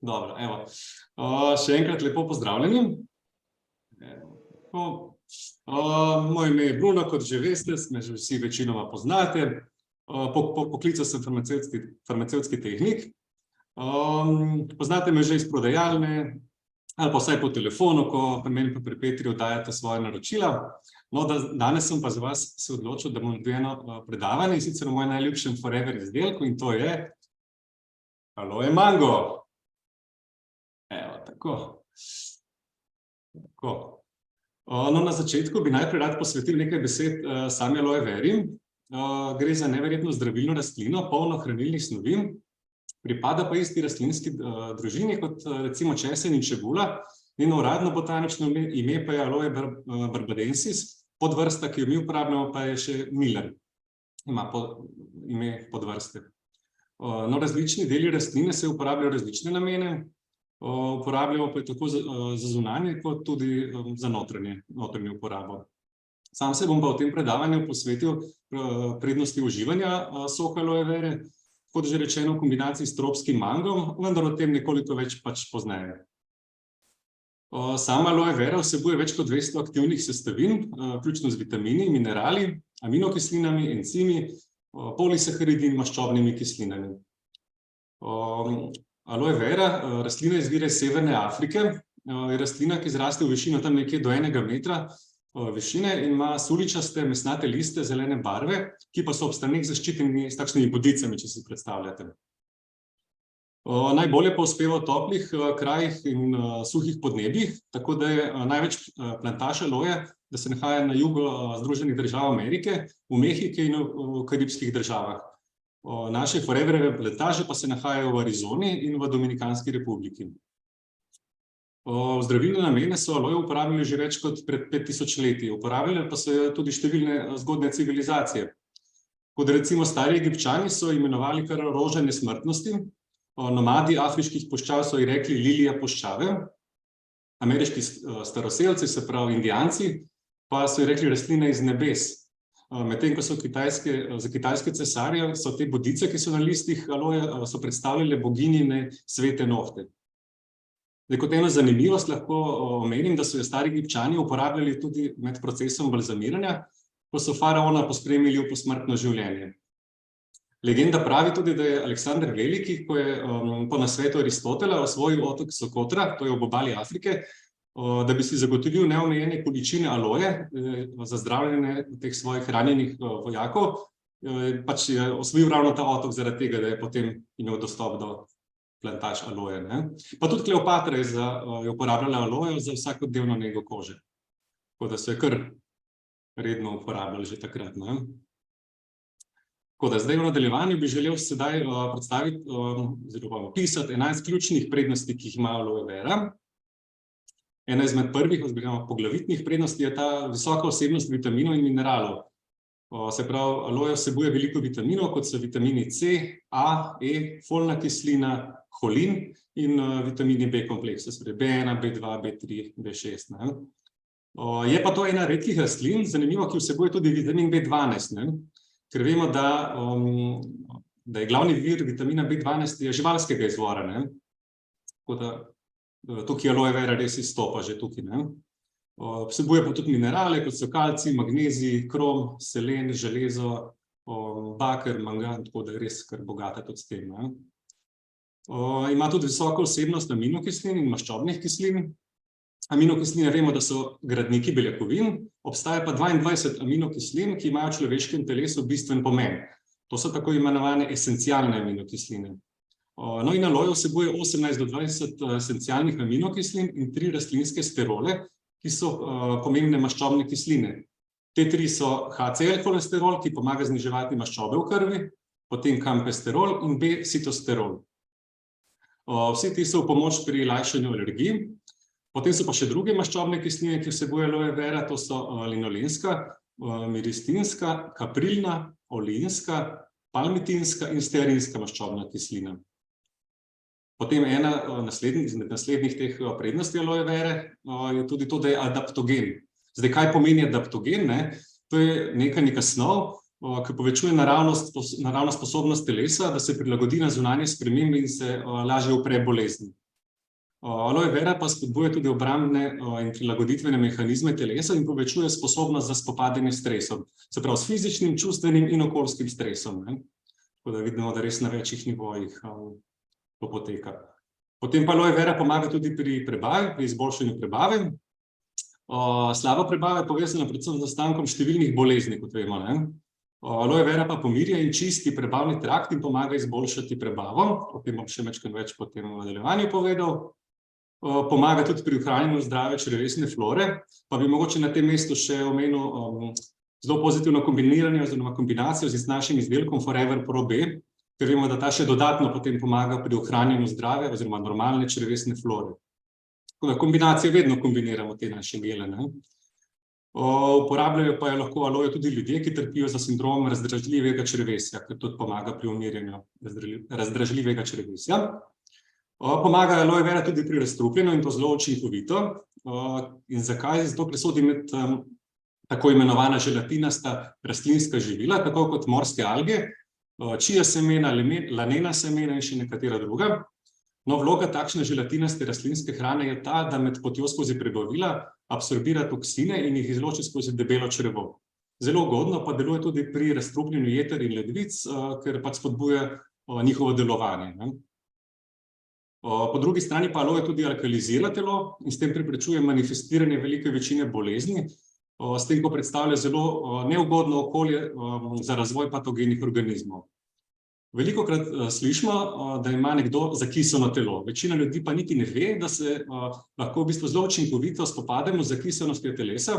Dobro, evo. Še enkrat lepo pozdravljeni. Moje ime je Bruno, kot že veste, me že vsi večinoma poznate. Po poklicu sem farmacevtski tehnik. Poznate me že iz prodajalne ali pa vsaj po telefonu, ko pri meni pa pri Petri oddajate svoje naročila. No, danes sem pa za vas se odločil, da bom naredil eno predavanje, in sicer o mojem najljubšem forever izdelku, in to je Aloe Mango. Evo, tako. No, na začetku bi najprej rad posvetil nekaj besed sami aloe veri. Gre za neverjetno zdravilno rastlino, polno hranilnih snovi. Pripada pa isti rastlinski družini kot recimo česen in čebula. Njeno uradno botanično ime pa je Aloe barbadensis, podvrsta, ki jo mi uporabljamo, pa je še Miller. Ima ime podvrste. No, različni deli rastline se uporabljajo v različne namene. Uporabljamo pa je tako za zunanje, kot tudi za notranjo uporabo. Sam se bom pa v tem predavanju posvetil prednosti uživanja soka aloe vere, kot že rečeno, v kombinaciji s tropskim mangom, vendar o tem nekoliko več pač pozneje. Sama aloe vera vsebuje več kot 200 aktivnih sestavin, vključno z vitamini, minerali, aminokislinami, encimi, polisaharidi in maščobnimi kislinami. Aloe vera, rastlina izvira iz Severne Afrike, je rastlina, ki zraste v višino tam nekje do 1 metra višine in ima suličaste, mesnate liste zelene barve, ki pa so ob straneh zaščiteni s takšnimi bodicami, če si predstavljate. Najbolje pa uspeva v toplih krajih in suhih podnebjih, tako da je največ plantaž aloje, da se nahaja na jugu Združenih držav Amerike, v Mehiki in v Karibskih državah. Naše foreverjeve plantaže pa se nahajajo v Arizoni in v Dominikanski republiki. V zdravilne namene so alojo uporabljali že več kot pred 5000 leti. Uporabljale pa so jo tudi številne zgodnje civilizacije. Kot recimo stari Egipčani so imenovali kar roža nesmrtnosti, nomadi afriških puščav so ji rekli lilija puščave, ameriški staroselci, se pravi Indijanci, pa so ji rekli rastlina iz nebes. Medtem ko so za kitajske cesarje so te bodice, ki so na listih aloje, so predstavljale boginjine svete nohte. Kot eno zanimivost lahko omenim, da so jo stari Egipčani uporabljali tudi med procesom balzamiranja, ko so faraona pospremili v posmrtno življenje. Legenda pravi tudi, da je Aleksander Veliki, ko je po nasvetu Aristotela osvojil otok Sokotra, to je ob obali Afrike, da bi si zagotovil neomejene količine aloje za zdravljenje teh svojih ranjenih vojakov, pač je osvojil ravno ta otok zaradi tega, da je potem imel dostop do plantaž aloje. Pa tudi Kleopatra je uporabljala alojo za vsakodnevno nego kože. Tako da so jo kar redno uporabljali že takrat. Tako da zdaj v nadaljevanju bi želel sedaj predstaviti oziroma opisati 11 ključnih prednosti, ki jih ima aloe vera. Ena izmed prvih oziroma poglavitnih prednosti je ta visoka vsebnost vitaminov in mineralov. Se pravi, aloja vsebuje veliko vitaminov, kot so vitamini C, A, E, folna kislina, holin in vitamini B kompleksa, se pravi B1, B2, B3, B6. Je pa to ena redkih rastlin, zanimivo, ki vsebuje tudi vitamin B12, ker vemo, da je glavni vir vitamina B12 je živalskega izvora. Tako da tukaj aloe vera res izstopa že tukaj. Vsebuje pa tudi minerale, kot so kalcij, magnezij, krom, selen, železo, baker, mangan, tako da je res kar bogata tudi s tem. Ima tudi visoko vsebnost aminokislin in maščobnih kislin. Aminokisline vemo, da so gradniki beljakovin, obstaja pa 22 aminokislin, ki imajo v človeškem telesu bistven pomen. To so tako imenovane esencialne aminokisline. No, in aloja vsebuje 18 do 20 esencialnih aminokislin in 3 rastlinske sterole, ki so pomembne maščobne kisline. Te 3 so HCl holesterol, ki pomaga zniževati maščobe v krvi, potem kampesterol in B-sitosterol. Vsi ti so v pomoč pri lajšanju alergij. Potem so pa še druge maščobne kisline, ki vsebuje aloe vera, to so linolenska, miristinska, kaprilna, oleinska, palmitinska in stearinska maščobna kislina. Potem ena izmed naslednjih teh prednosti aloe vere je tudi to, da je adaptogen. Zdaj, kaj pomeni adaptogen? To je neka snov, ki povečuje naravno sposobnost telesa, da se prilagodi na zunanje spremembe in se lažje upre bolezni. Aloe vera pa spodbuja tudi obrambne in prilagoditvene mehanizme telesa in povečuje sposobnost za spopadanje s stresom. Se pravi, s fizičnim, čustvenim in okoljskim stresom. Tako da vidimo, da res na večjih nivojih to poteka. Potem pa aloe vera pomaga tudi pri prebavi, pri izboljšanju prebave. Slaba prebava je povezana predvsem z nastankom številnih bolezni, kot vemo. Aloe vera pa pomirja in čisti prebavni trakt in pomaga izboljšati prebavo. O tem bom še malo več potem v nadaljevanju povedal. Pomaga tudi pri ohranjanju zdrave črevesne flore, pa bi mogoče na tem mestu še omenil zelo pozitivno kombiniranje oziroma kombinacijo z našim izdelkom Forever Pro B, ker vemo, da ta še dodatno potem pomaga pri ohranjanju zdrave oziroma normalne črevesne flore. Tako da kombinacijo vedno kombiniramo te naše gele. Uporabljajo pa jo lahko aloe tudi ljudje, ki trpijo za sindrom razdražljivega črevesja, ker tudi pomaga pri umirjanju razdražljivega črevesja. Pomaga aloe vera tudi pri razstrupljanju in to zelo učinkovito. In zakaj? Zato, ker sodi med tako imenovana želatinasta rastlinska živila, tako kot morske alge, čija semena, lanena semena in še nekatera druga. No, vloga takšne želatinaste rastlinske hrane je ta, da med potjo skozi prebavila absorbira toksine in jih izloči skozi debelo črevo. Zelo ugodno pa deluje tudi pri razstrupljanju jeter in ledvic, ker pač spodbuja njihovo delovanje. Po drugi strani pa aloe tudi alkalizira telo in s tem preprečuje manifestiranje velike večine bolezni, s tem, ko predstavlja zelo neugodno okolje za razvoj patogenih organizmov. Velikokrat slišimo, da ima nekdo zakisano telo. Večina ljudi pa niti ne ve, da se lahko v bistvu zelo učinkovito spopademo z zakisanostjo telesa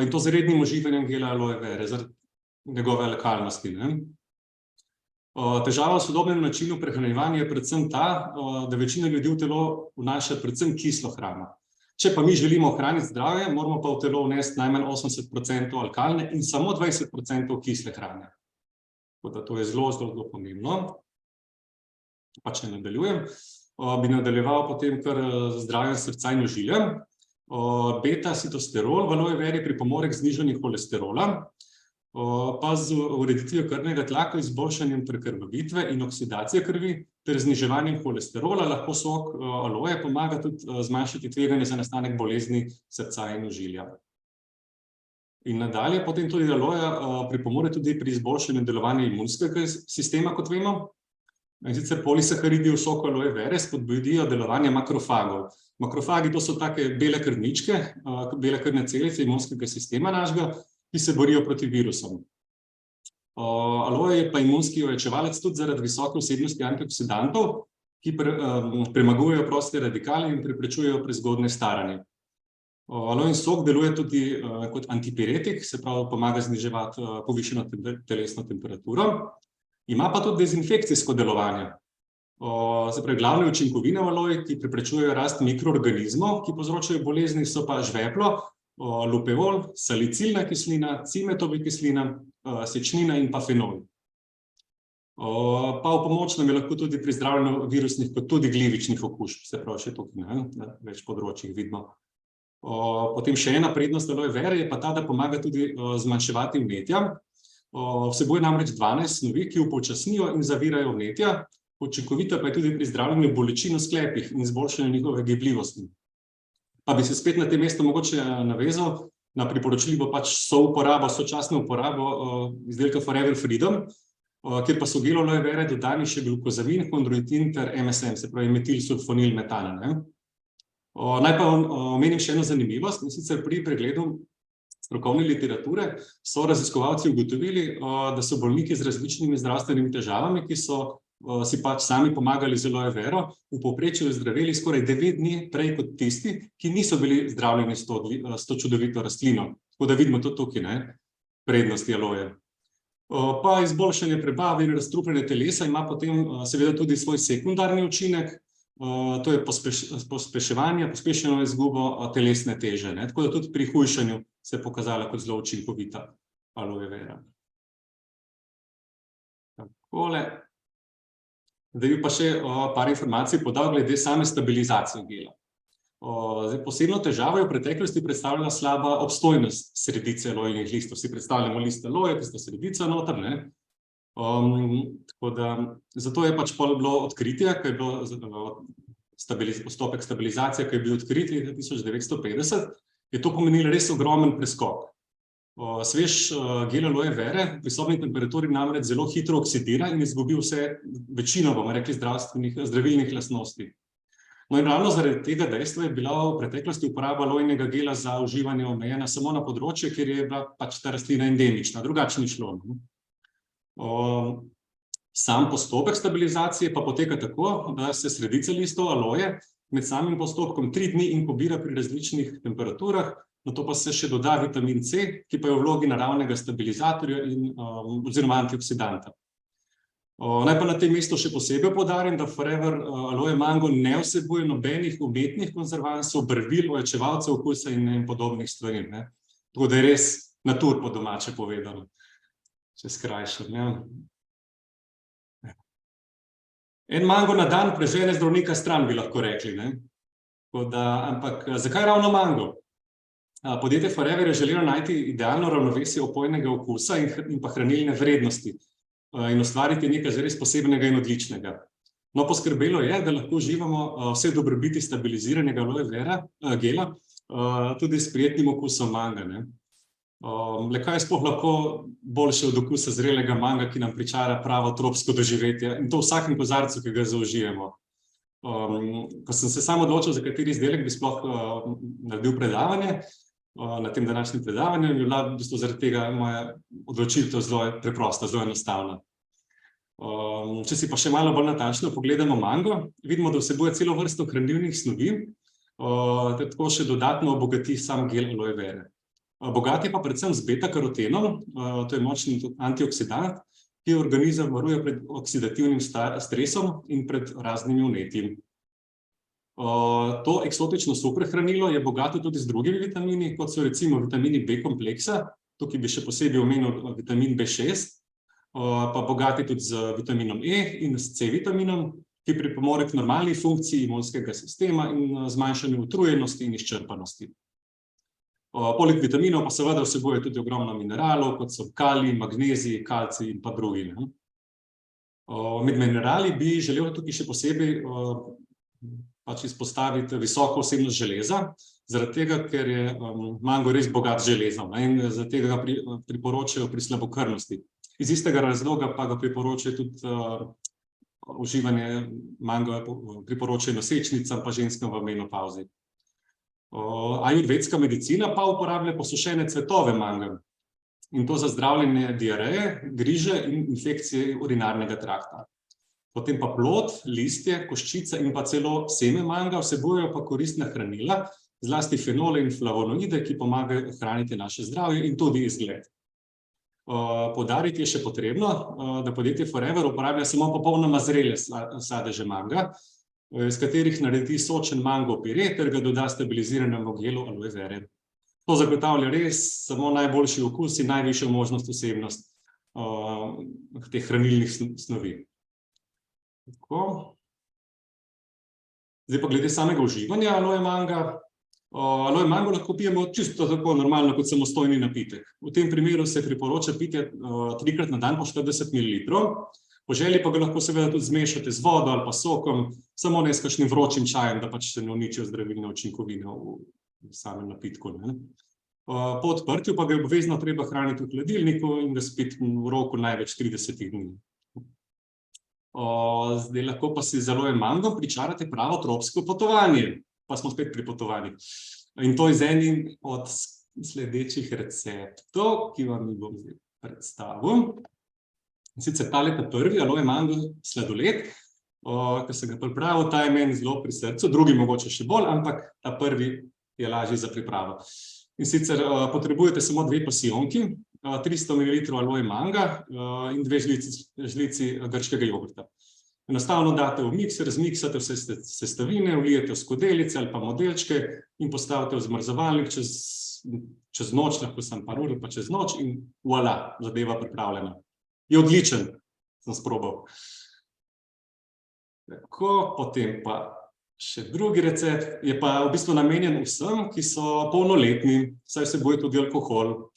in to z rednim uživanjem gela aloe vere, zaradi njegove alkalnosti. Težava v sodobnem načinu prehranjevanja je predvsem ta, da večina ljudi v telo vnaša predvsem kislo hrano. Če pa mi želimo ohraniti zdravje, moramo pa v telo vnesti najmanj 80% alkalne in samo 20% kisle hrane. Tako da to je zelo, zelo pomembno. Pa če nadaljujem, bi nadaljeval potem kar zdravjem srca in ožilja. Beta-sitosterol v aloe veri pripomore k znižanju holesterola, pa z ureditvijo krvnega tlaka, izboljšanjem prekrvavitve in oksidacije krvi ter zniževanjem holesterola lahko sok aloe pomaga tudi zmanjšati tveganje za nastanek bolezni srca in ožilja. In nadalje potem tudi aloe pripomore tudi pri izboljšanju delovanja imunskega sistema, kot vemo. In sicer polisaharidi v soku aloe vere spodbudijo delovanje makrofagov. Makrofagi to so take bele krvničke, bele krvne celice imunskega sistema našega, ki se borijo proti virusom. Aloe je pa imunski ojačevalec tudi zaradi visoke vsebnosti antioksidantov, ki premagujejo proste radikale in preprečujejo prezgodnje staranje. Aloin sok deluje tudi kot antipiretik, se pravi pomaga zniževati povišeno telesno temperaturo. Ima pa tudi dezinfekcijsko delovanje. Se pravi, glavne učinkovine v aloji, ki preprečujejo rast mikroorganizmov, ki povzročajo bolezni, so pa žveplo, lupeol, salicilna kislina, cimetova kislina, sečnina in pa fenol. Pa v pomoč nam je lahko tudi pri zdravljenju virusnih kot tudi glivičnih okužb, se pravi še tukaj na več področjih vidimo. Potem še ena prednost aloe vere je pa ta, da pomaga tudi zmanjševati vnetja. Vsebuje namreč 12 snovi, ki upočasnijo in zavirajo vnetja, učinkovita pa je tudi pri zdravljenju bolečin v sklepih in izboljšanju njihove gibljivosti. Pa bi se spet na tem mestu mogoče navezal na priporočljivo pač sočasno uporabo izdelka Forever Freedom, kjer pa so gelu aloe vere dodani še glukozamin, kondroitin ter MSM, se pravi metilsulfonilmetana. Naj pa omenim še eno zanimivost, in sicer pri pregledu strokovne literature so raziskovalci ugotovili, da so bolniki z različnimi zdravstvenimi težavami, ki so si pač sami pomagali z aloe vero, v povprečju zdravili skoraj 9 dni prej kot tisti, ki niso bili zdravljeni s to čudovito rastlino. Tako da vidimo tudi tukaj prednosti aloe. Pa izboljšanje prebave in razstrupljanje telesa ima potem seveda tudi svoj sekundarni učinek, to je pospešeno izgubo telesne teže. Tako da tudi pri hujšanju se je pokazala kot zelo učinkovita aloe vera. Takole. Zdaj bi pa še par informacij podal glede same stabilizacije gela. Posebno težavo je v preteklosti predstavljala slaba obstojnost sredice aloinih listov. Si predstavljamo list aloe, tista sredica noter, tako da, zato je pač bilo odkritje, ko je bilo postopek stabilizacije, ki je bil odkrit leta 1950, je to pomenilo res ogromen preskok. Svež gel aloe vere pri sobni temperaturi namreč zelo hitro oksidira in izgubi večino, bomo rekli, zdravilnih lastnosti. No in ravno zaradi tega dejstva je bila v preteklosti uporaba alojnega gela za uživanje omejena samo na področje, kjer je bila pač ta rastlina endemična, drugače ni šlo. Sam postopek stabilizacije pa poteka tako, da se sredica listov aloje med samim postopkom 3 dni inkubira pri različnih temperaturah, nato pa se še doda vitamin C, ki pa je v vlogi naravnega stabilizatorja oziroma antioksidanta. Naj pa na tem mestu še posebej poudarim, da Forever Aloe Mango ne vsebuje nobenih umetnih konzervansov, barvil, ojačevalcev okusa in podobnih stvari. Tako da je res natur po domače povedano, če skrajšam. En mango na dan prežene zdravnika stran, bi lahko rekli. Ampak zakaj ravno mango? Podjetje Forever je želelo najti idealno ravnovesje opojnega okusa in pa hranilne vrednosti in ustvariti nekaj zares posebnega in odličnega. No, poskrbelo je, da lahko uživamo vse dobrobiti stabiliziranega aloe vera gela, tudi s prijetnim okusom manga. Le kaj je sploh lahko boljše od okusa zrelega manga, ki nam pričara pravo tropsko doživetje, in to v vsakem kozarcu, ki ga zaužijemo. Ko sem se sam odločil, za kateri izdelek bi sploh naredil predavanje, na tem današnjem predavanju, je bila v bistvu zaradi tega moja odločitev zelo preprosta, zelo enostavna. Če si pa še malo bolj natančno pogledamo mango, vidimo, da vsebuje celo vrsto hranilnih snovi, ter tako še dodatno obogati sam gel aloe vere. Bogat je pa predvsem z beta-karotenom, to je močni antioksidant, ki organizem varuje pred oksidativnim stresom in pred raznimi vnetji. To eksotično superhranilo je bogato tudi z drugimi vitamini, kot so recimo vitamini B kompleksa, tukaj bi še posebej omenil vitamin B6, pa bogat je tudi z vitaminom E in s C vitaminom, ki pripomore k normalni funkciji imunskega sistema in zmanjšanju utrujenosti in izčrpanosti. Poleg vitaminov pa seveda vsebuje tudi ogromno mineralov, kot so kalij, magnezij, kalcij in pa drugi. Med minerali bi želel tukaj še posebej izpostaviti visoko vsebnost železa, zaradi tega, ker je mango res bogat z železom in zaradi tega ga priporočajo pri slabokrvnosti. Iz istega razloga pa ga priporočajo tudi uživanje mango, priporočajo nosečnicam pa ženskam v menopavzi. Ajurvedska medicina pa uporablja posušene cvetove manga, in to za zdravljenje diareje, griže in infekcije urinarnega trakta. Potem pa plod, listje, koščice in pa celo seme manga vsebujejo pa koristna hranila, zlasti fenole in flavonoide, ki pomagajo ohraniti naše zdravje in tudi izgled. Poudariti je še potrebno, da podjetje Forever uporablja samo popolnoma zrele sadeže manga, iz katerih naredi sočen mango pire ter ga doda stabiliziranemu gelu aloe vere. To zagotavlja res samo najboljši okus in najvišjo možnost vsebnost teh hranilnih snovi. Zdaj pa glede samega uživanja aloe manga. Aloe mango lahko pijemo čisto tako normalno kot samostojni napitek. V tem primeru se priporoča pitje 3-krat na dan po 40 ml. Po želji pa ga lahko seveda tudi zmešate z vodo ali pa sokom, samo ne s kakšnim vročim čajem, da pač se ne uničijo zdravilne učinkovine v samem napitku. Po odprtju pa ga je obvezno treba hraniti v hladilniku in ga spiti v roku največ 30 dni. Zdaj lahko pa si z aloe mangom pričarate pravo tropsko potovanje, pa smo spet pri potovanjih. In to je z enim od sledečih receptov, ki vam jih bom zdaj predstavil. In sicer tale ta prvi aloe mango sladoled, ki sem ga pripravil, ta je meni zelo pri srcu, drugi mogoče še bolj, ampak ta prvi je lažji za pripravo. In sicer potrebujete samo 2 pasijonki, 300 ml aloe manga in 2 žlici grškega jogurta. Enostavno date v mikser, razmiksate vse sestavine, vlijete v skodelice ali pa modelčke in postavite v zmrzovalnik čez noč, lahko samo par ur, pa čez noč in voilà, zadeva pripravljena. Je odličen, sem sprobal. Tako, potem pa še drugi recept, je pa v bistvu namenjen vsem, ki so polnoletni, saj vsebuje tudi alkohol.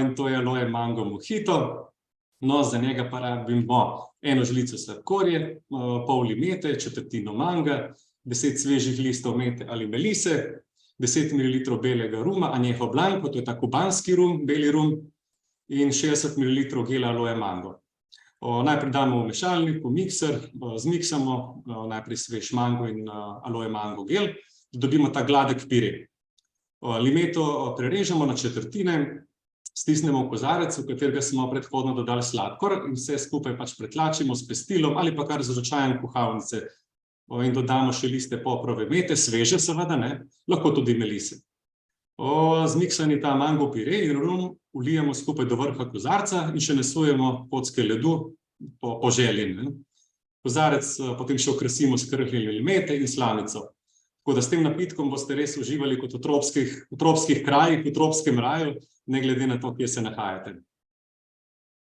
In to je aloe mango mojito. No, za njega pa rabimo 1 žlico sladkorje, pol limete, četrtino manga, 10 svežih listov mete ali melise, 10 ml belega ruma, añejo blanco, to je ta kubanski rum, beli rum, in 60 ml gela aloe mango. Najprej damo v mešalnik, v mikser, zmiksamo najprej svež mango in aloe mango gel, da dobimo ta gladek pire. Limeto prerežemo na četrtine, stisnemo v kozarec, v katerega smo predhodno dodali sladkor, in vse skupaj pač pretlačimo s pestilom ali pa kar z ročajem kuhalnice. In dodamo še liste poprove mete, sveže seveda, lahko tudi melise. Zmiksani ta mango pire in rum vlijemo skupaj do vrha kozarca in še nasujemo kocke ledu po želji. Kozarec potem še okrasimo s krhljenjem limete in slamico. Tako da s tem napitkom boste res uživali kot v tropskih krajih, v tropskem raju, ne glede na to, kje se nahajate.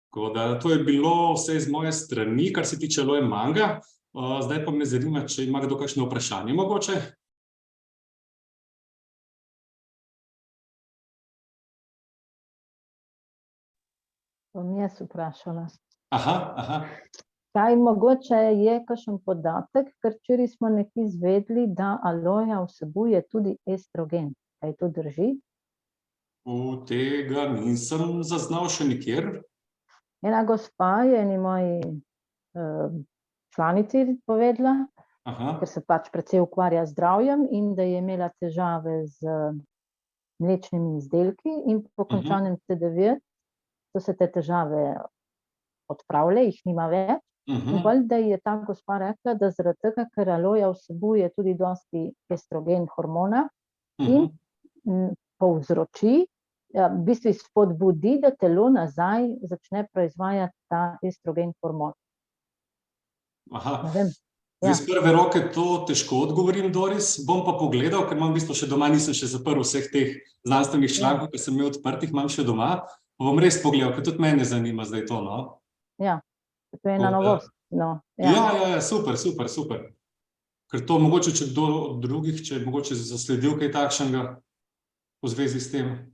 Tako da to je bilo vse iz moje strani, kar se tiče aloe manga. Zdaj pa me zanima, če ima kdo kakšno vprašanje mogoče? Bom jaz vprašala. Aha. Kaj mogoče je kakšen podatek, ker včeraj smo nekje izvedeli, da aloja vsebuje tudi estrogen. Kaj to drži? Tega nisem zaznal še nikjer. Ena gospa je eni moji članici povedala, ker se pač precej ukvarja z zdravjem in da je imela težave z mlečnimi izdelki in po končanem CDV so se te težave odpravile, jih nima več. In da je ta gospa rekla, da zaradi tega, ker aloja vsebuje tudi dosti estrogen hormona in povzroči, v bistvu spodbudi, da telo nazaj začne proizvajati ta estrogen hormon. Zdaj z prve roke to težko odgovorim, Doris, bom pa pogledal, ker imam v bistvu še doma, nisem še zaprl vseh teh znanstvenih člankov, ki sem imel odprtih, imam še doma, pa bom res pogledal, ker tudi mene zanima zdaj to, no. Ja, to je ena novost, no. Ja, super. Ker to mogoče, če kdo od drugih, če je mogoče zasledil kaj takšnega v zvezi s tem.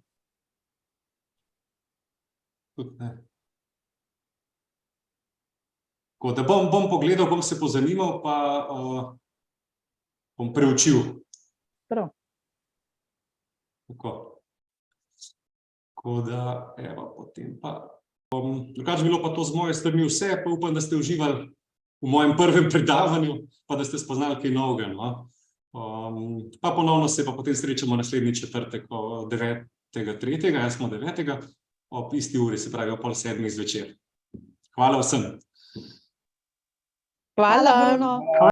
Tudi ne. Tako da bom pogledal, bom se pozanimal, pa bom preučil. Prav. Tako da, evo, potem pa drugače bilo pa to z moje strani vse, pa upam, da ste uživali v mojem prvem predavanju, pa da ste spoznali kaj novega, no. Pa ponovno se pa potem srečamo naslednji četrtek, 9.3., jaz smo 9. ob isti uri, se pravi ob 6:30 zvečer. Hvala vsem. Hvala.